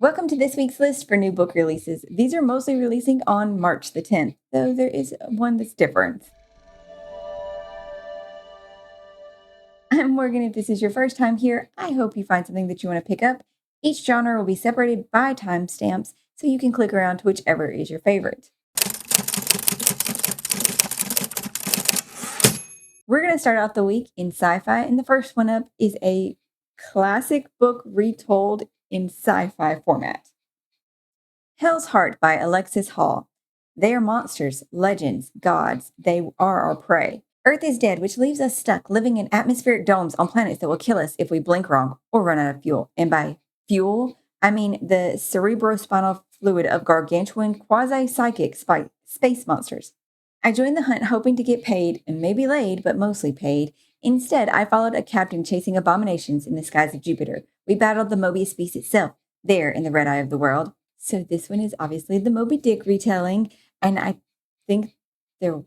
Welcome to this week's list for new book releases. These are mostly releasing on March the 10th, though there is one that's different. I'm Morgan. If this is your first time here, I hope you find something that you want to pick up. Each genre will be separated by timestamps, so you can click around to whichever is your favorite. We're going to start out the week in sci-fi, and the first one up is a classic book retold in sci-fi format. Hell's Heart by Alexis Hall. They are monsters, legends, gods. They are our prey. Earth is dead, which leaves us stuck living in atmospheric domes on planets that will kill us if we blink wrong or run out of fuel. And by fuel, I mean the cerebrospinal fluid of gargantuan quasi psychic space monsters. I joined the hunt hoping to get paid and maybe laid, but mostly paid. Instead, I followed a captain chasing abominations in the skies of Jupiter. We battled the Mobius beast itself, there in the red eye of the world. So this one is obviously the Moby Dick retelling, and I think there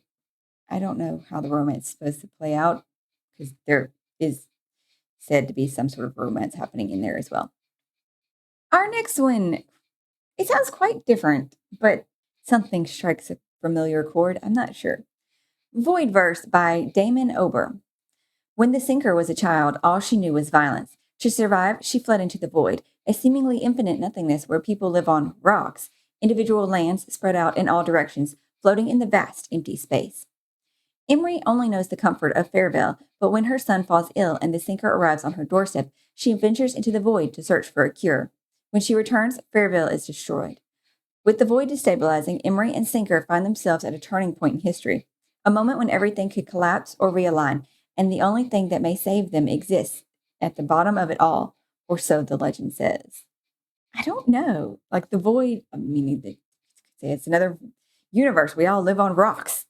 I don't know how the romance is supposed to play out because there is said to be some sort of romance happening in there as well. Our next one, it sounds quite different, but something strikes a familiar chord. I'm not sure. Void Verse by Damon Ober. When the sinker was a child, all she knew was violence. To survive, she fled into the void, a seemingly infinite nothingness where people live on rocks, individual lands spread out in all directions, floating in the vast empty space. Emery only knows the comfort of Fairvale, but when her son falls ill and the sinker arrives on her doorstep, she ventures into the void to search for a cure. When she returns, Fairvale is destroyed. With the void destabilizing, Emery and Sinker find themselves at a turning point in history, a moment when everything could collapse or realign, and the only thing that may save them exists at the bottom of it all, or so the legend says. I don't know. Like the void, I mean, they say it's another universe. We all live on rocks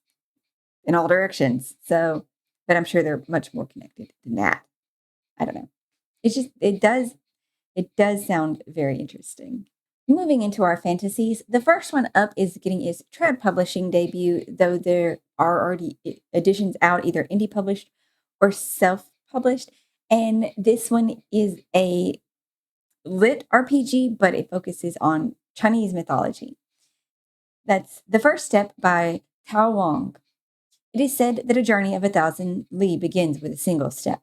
in all directions. So, but I'm sure they're much more connected than that. I don't know. It does sound very interesting. Moving into our fantasies, the first one up is getting its trad publishing debut, though there are already editions out, either indie published or self published. And this one is a lit RPG, but it focuses on Chinese mythology. That's The First Step by Tao Wong. It is said that a journey of 1,000 li begins with a single step.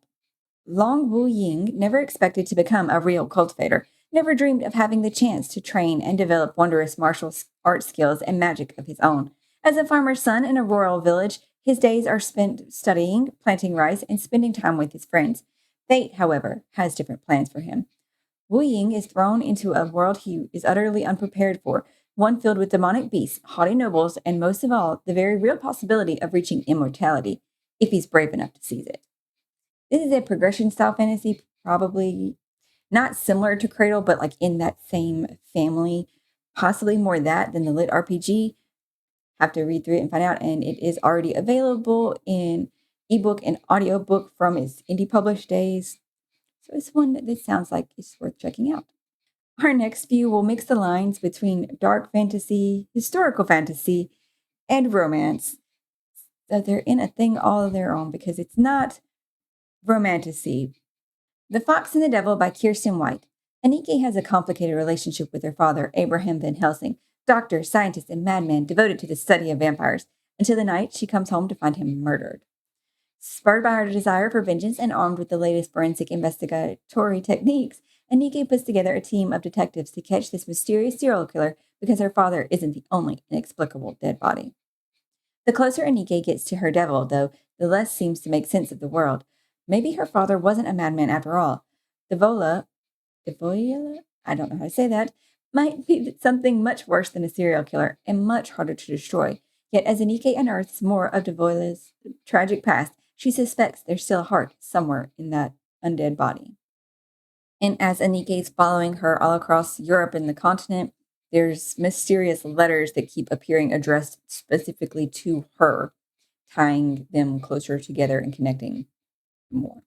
Long Wu Ying never expected to become a real cultivator, never dreamed of having the chance to train and develop wondrous martial art skills and magic of his own. As a farmer's son in a rural village, his days are spent studying, planting rice, and spending time with his friends. Fate, however, has different plans for him. Wu Ying is thrown into a world he is utterly unprepared for, one filled with demonic beasts, haughty nobles, and most of all, the very real possibility of reaching immortality, if he's brave enough to seize it. This is a progression style fantasy, probably not similar to Cradle, but like in that same family, possibly more that than the lit RPG. Have to read through it and find out. And it is already available in ebook and audiobook from its indie published days. So it's one that sounds like it's worth checking out. Our next few will mix the lines between dark fantasy, historical fantasy, and romance. So they're in a thing all of their own because it's not romantasy. The Fox and the Devil by Kirsten White. Anike has a complicated relationship with her father, Abraham Van Helsing, doctor, scientist, and madman devoted to the study of vampires, until the night she comes home to find him murdered. Spurred by her desire for vengeance and armed with the latest forensic investigatory techniques, Anike puts together a team of detectives to catch this mysterious serial killer because her father isn't the only inexplicable dead body. The closer Anike gets to her devil, though, the less seems to make sense of the world. Maybe her father wasn't a madman after all. Devoila, I don't know how to say that, might be something much worse than a serial killer and much harder to destroy. Yet as Anike unearths more of Devoila's tragic past, she suspects there's still a heart somewhere in that undead body. And as Anike is following her all across Europe and the continent, there's mysterious letters that keep appearing addressed specifically to her, tying them closer together and connecting more,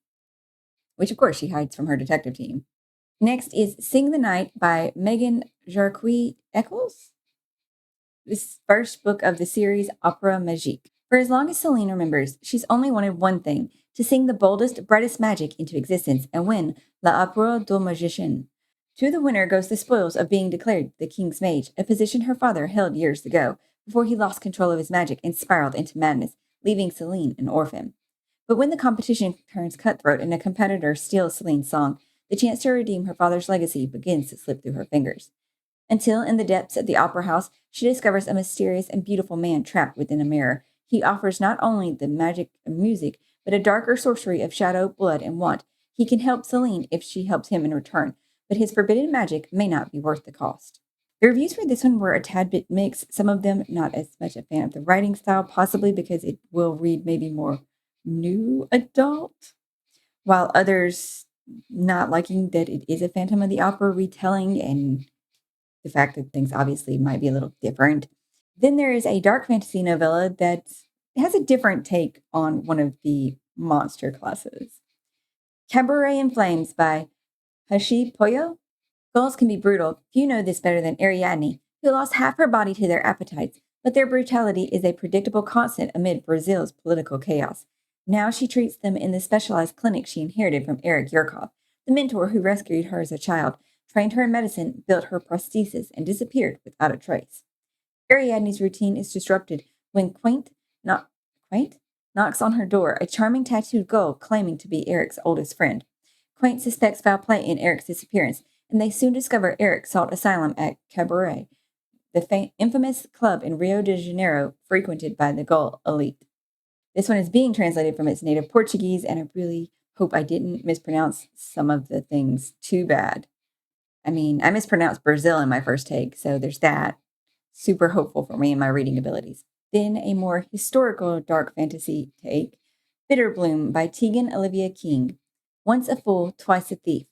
which of course she hides from her detective team. Next is Sing the Night by Megan Jarqui Eccles. This first book of the series Opera Magique. For as long as Celine remembers, she's only wanted one thing, to sing the boldest, brightest magic into existence and win La Opera du Magicien. To the winner goes the spoils of being declared the king's mage, a position her father held years ago, before he lost control of his magic and spiraled into madness, leaving Celine an orphan. But when the competition turns cutthroat and a competitor steals Celine's song, the chance to redeem her father's legacy begins to slip through her fingers. Until, in the depths of the opera house, she discovers a mysterious and beautiful man trapped within a mirror. He offers not only the magic of music, but a darker sorcery of shadow, blood, and want. He can help Celine if she helps him in return, but his forbidden magic may not be worth the cost. The reviews for this one were a tad bit mixed. Some of them not as much a fan of the writing style, possibly because it will read maybe more new adult, while others not liking that it is a Phantom of the Opera retelling and the fact that things obviously might be a little different. Then there is a dark fantasy novella that has a different take on one of the monster classes. Cabaret in Flames by Hashi Poyo. Gulls can be brutal. Few know this better than Ariadne, who lost half her body to their appetites, but their brutality is a predictable constant amid Brazil's political chaos. Now she treats them in the specialized clinic she inherited from Eric Yurkov, the mentor who rescued her as a child, trained her in medicine, built her prosthesis, and disappeared without a trace. Ariadne's routine is disrupted when Quaint knocks on her door, a charming tattooed gull claiming to be Eric's oldest friend. Quaint suspects foul play in Eric's disappearance, and they soon discover Eric sought asylum at Cabaret, the infamous club in Rio de Janeiro frequented by the gull elite. This one is being translated from its native Portuguese, and I really hope I didn't mispronounce some of the things too bad. I mean, I mispronounced Brazil in my first take, so there's that. Super hopeful for me and my reading abilities. Then a more historical dark fantasy take, Bitter Bloom by Tegan Olivia King. Once a fool, twice a thief.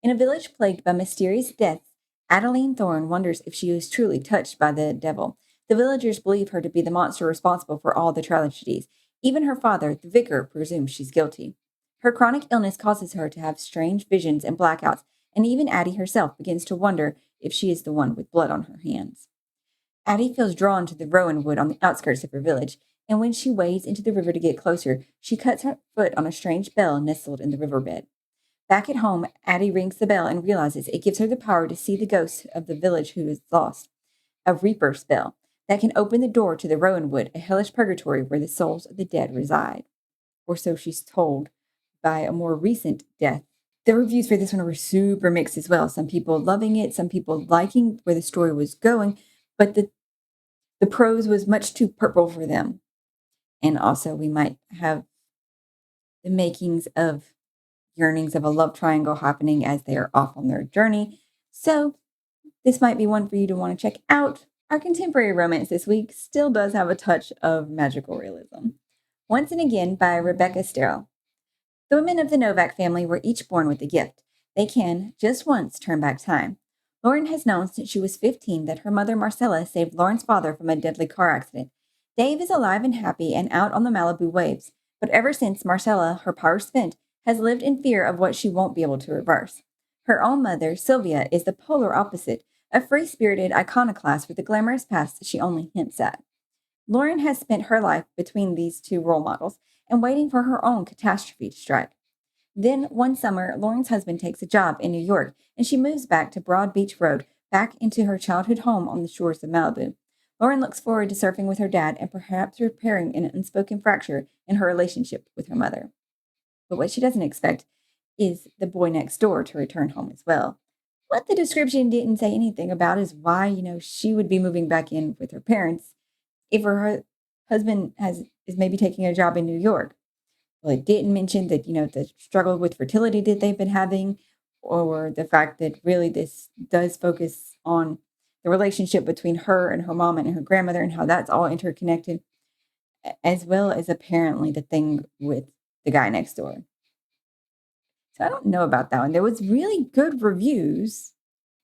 In a village plagued by mysterious deaths, Adeline Thorne wonders if she is truly touched by the devil. The villagers believe her to be the monster responsible for all the tragedies. Even her father, the vicar, presumes she's guilty. Her chronic illness causes her to have strange visions and blackouts, and even Addie herself begins to wonder if she is the one with blood on her hands. Addie feels drawn to the rowan wood on the outskirts of her village, and when she wades into the river to get closer, she cuts her foot on a strange bell nestled in the riverbed. Back at home, Addie rings the bell and realizes it gives her the power to see the ghosts of the village who is lost. A reaper spell that can open the door to the rowan wood, a hellish purgatory where the souls of the dead reside. Or so she's told by a more recent death. The reviews for this one were super mixed as well. Some people loving it, some people liking where the story was going, but the prose was much too purple for them. And also, we might have the makings of yearnings of a love triangle happening as they are off on their journey. So, this might be one for you to want to check out. Our contemporary romance this week still does have a touch of magical realism. Once and Again by Rebecca Sterrell. The women of the Novak family were each born with a gift. They can, just once, turn back time. Lauren has known since she was 15 that her mother Marcella saved Lauren's father from a deadly car accident. Dave is alive and happy and out on the Malibu waves, but ever since Marcella, her power spent, has lived in fear of what she won't be able to reverse. Her own mother, Sylvia, is the polar opposite, a free-spirited iconoclast with a glamorous past she only hints at. Lauren has spent her life between these two role models and waiting for her own catastrophe to strike. Then, one summer, Lauren's husband takes a job in New York, and she moves back to Broad Beach Road, back into her childhood home on the shores of Malibu. Lauren looks forward to surfing with her dad and perhaps repairing an unspoken fracture in her relationship with her mother. But what she doesn't expect is the boy next door to return home as well. What the description didn't say anything about is why, she would be moving back in with her parents if her husband is maybe taking a job in New York. Well, it didn't mention that, the struggle with fertility that they've been having, or the fact that really this does focus on the relationship between her and her mom and her grandmother and how that's all interconnected, as well as apparently the thing with the guy next door. So I don't know about that one. There was really good reviews.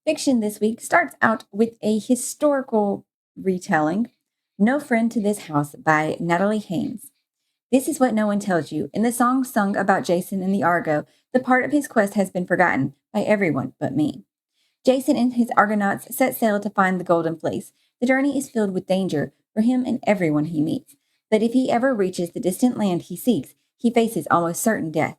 Fiction this week starts out with a historical retelling, No Friend to This House by Natalie Haynes. This is what no one tells you. In the song sung about Jason and the Argo, the part of his quest has been forgotten by everyone but me. Jason and his Argonauts set sail to find the Golden Fleece. The journey is filled with danger for him and everyone he meets. But if he ever reaches the distant land he seeks, he faces almost certain death.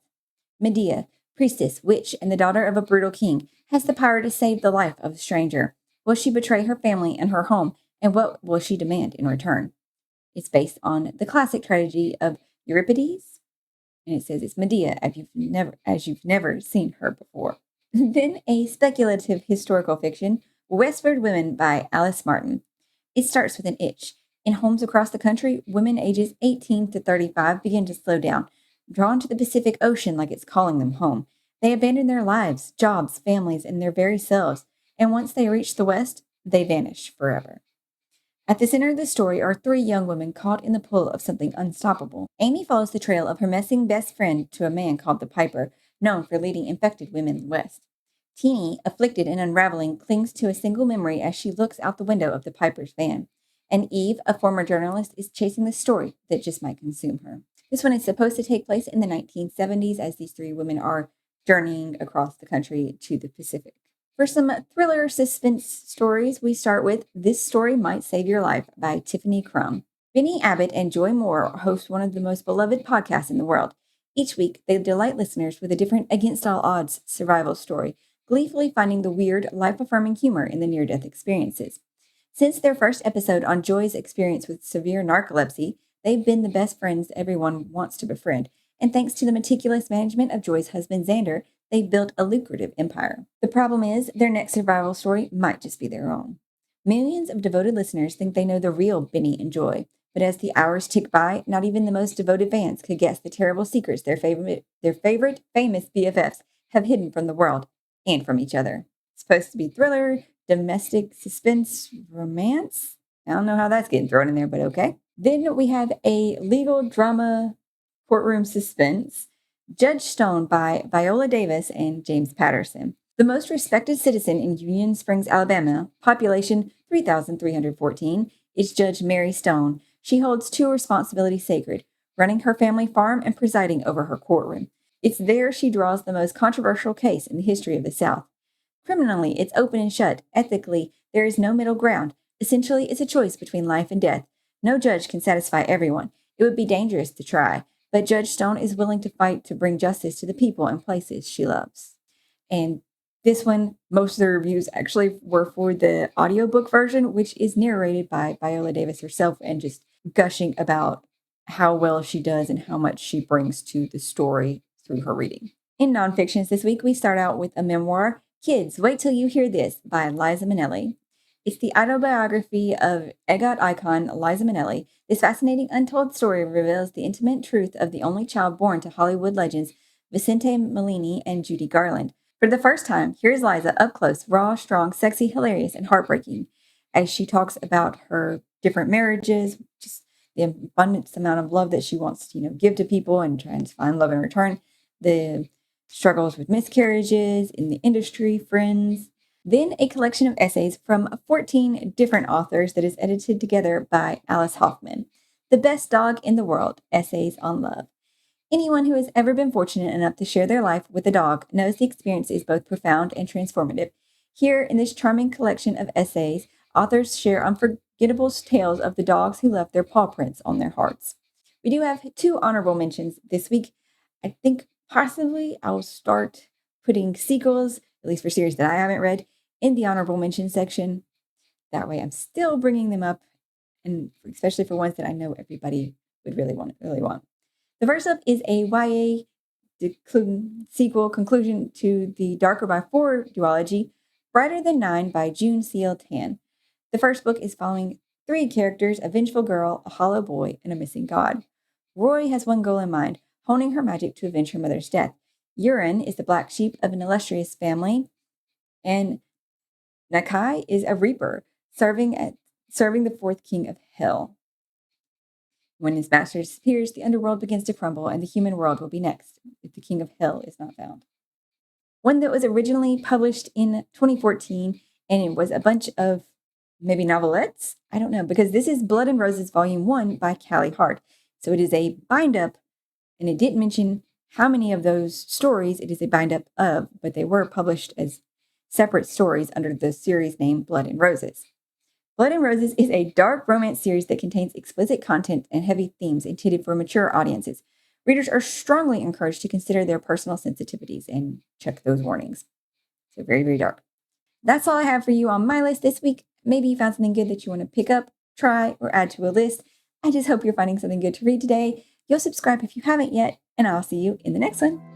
Medea, priestess, witch, and the daughter of a brutal king, has the power to save the life of a stranger. Will she betray her family and her home, and what will she demand in return? It's based on the classic tragedy of Euripides, and it says it's Medea as you've never seen her before. Then a speculative historical fiction, Westward Women by Alice Martin. It starts with an itch. In homes across the country, women ages 18 to 35 begin to slow down, drawn to the Pacific Ocean like it's calling them home. They abandon their lives, jobs, families, and their very selves, and once they reach the West, they vanish forever. At the center of the story are three young women caught in the pull of something unstoppable. Amy follows the trail of her missing best friend to a man called the Piper, known for leading infected women west. Teeny, afflicted and unraveling, clings to a single memory as she looks out the window of the Piper's van. And Eve, a former journalist, is chasing the story that just might consume her. This one is supposed to take place in the 1970s as these three women are journeying across the country to the Pacific. For some thriller suspense stories, we start with This Story Might Save Your Life by Tiffany Crum. Vinny Abbott and Joy Moore host one of the most beloved podcasts in the world. Each week, they delight listeners with a different against all odds survival story, gleefully finding the weird, life-affirming humor in the near-death experiences. Since their first episode on Joy's experience with severe narcolepsy, they've been the best friends everyone wants to befriend, and thanks to the meticulous management of Joy's husband Xander, they've built a lucrative empire. The problem is, their next survival story might just be their own. Millions of devoted listeners think they know the real Benny and Joy, but as the hours tick by, not even the most devoted fans could guess the terrible secrets their favorite famous BFFs have hidden from the world and from each other. It's supposed to be thriller, domestic suspense, romance. I don't know how that's getting thrown in there, but okay. Then we have a legal drama courtroom suspense, Judge Stone by Viola Davis and James Patterson. The most respected citizen in Union Springs, Alabama, population 3,314, is Judge Mary Stone. She holds two responsibilities sacred, running her family farm and presiding over her courtroom. It's there she draws the most controversial case in the history of the South. Criminally, it's open and shut. Ethically, there is no middle ground. Essentially, it's a choice between life and death. No judge can satisfy everyone. It would be dangerous to try, but Judge Stone is willing to fight to bring justice to the people and places she loves. And this one, most of the reviews actually were for the audiobook version, which is narrated by Viola Davis herself and just gushing about how well she does and how much she brings to the story through her reading. In nonfictions this week, we start out with a memoir, Kids, Wait Till You Hear This by Liza Minnelli. It's the autobiography of EGOT icon Liza Minnelli. This fascinating untold story reveals the intimate truth of the only child born to Hollywood legends Vicente Millini and Judy Garland. For the first time, here's Liza up close, raw, strong, sexy, hilarious, and heartbreaking as she talks about her different marriages, just the abundant amount of love that she wants to, give to people and trying to find love in return, the struggles with miscarriages in the industry, friends. Then a collection of essays from 14 different authors that is edited together by Alice Hoffman. The Best Dog in the World, Essays on Love. Anyone who has ever been fortunate enough to share their life with a dog knows the experience is both profound and transformative. Here, in this charming collection of essays, authors share unforgettable tales of the dogs who left their paw prints on their hearts. We do have two honorable mentions this week. I think possibly I'll start putting sequels, at least for series that I haven't read, in the honorable mention section. That way I'm still bringing them up, and especially for ones that I know everybody would really want. The first up is a YA sequel conclusion to the Darker by 4 duology, Brighter Than 9 by June Seal Tan. The first book is following three characters, a vengeful girl, a hollow boy, and a missing god. Roy has one goal in mind, honing her magic to avenge her mother's death. Urin is the black sheep of an illustrious family, and Nakai is a reaper, serving the fourth king of hell. When his master disappears, the underworld begins to crumble, and the human world will be next if the king of hell is not found. One that was originally published in 2014, and it was a bunch of maybe novelettes? I don't know, because this is Blood and Roses Volume 1 by Callie Hart. So it is a bind-up, and it didn't mention how many of those stories it is a bind-up of, but they were published as separate stories under the series name Blood and Roses. Blood and Roses is a dark romance series that contains explicit content and heavy themes intended for mature audiences. Readers are strongly encouraged to consider their personal sensitivities and check those warnings. So very, very dark. That's all I have for you on my list this week. Maybe you found something good that you want to pick up, try, or add to a list. I just hope you're finding something good to read today. You'll subscribe if you haven't yet, and I'll see you in the next one.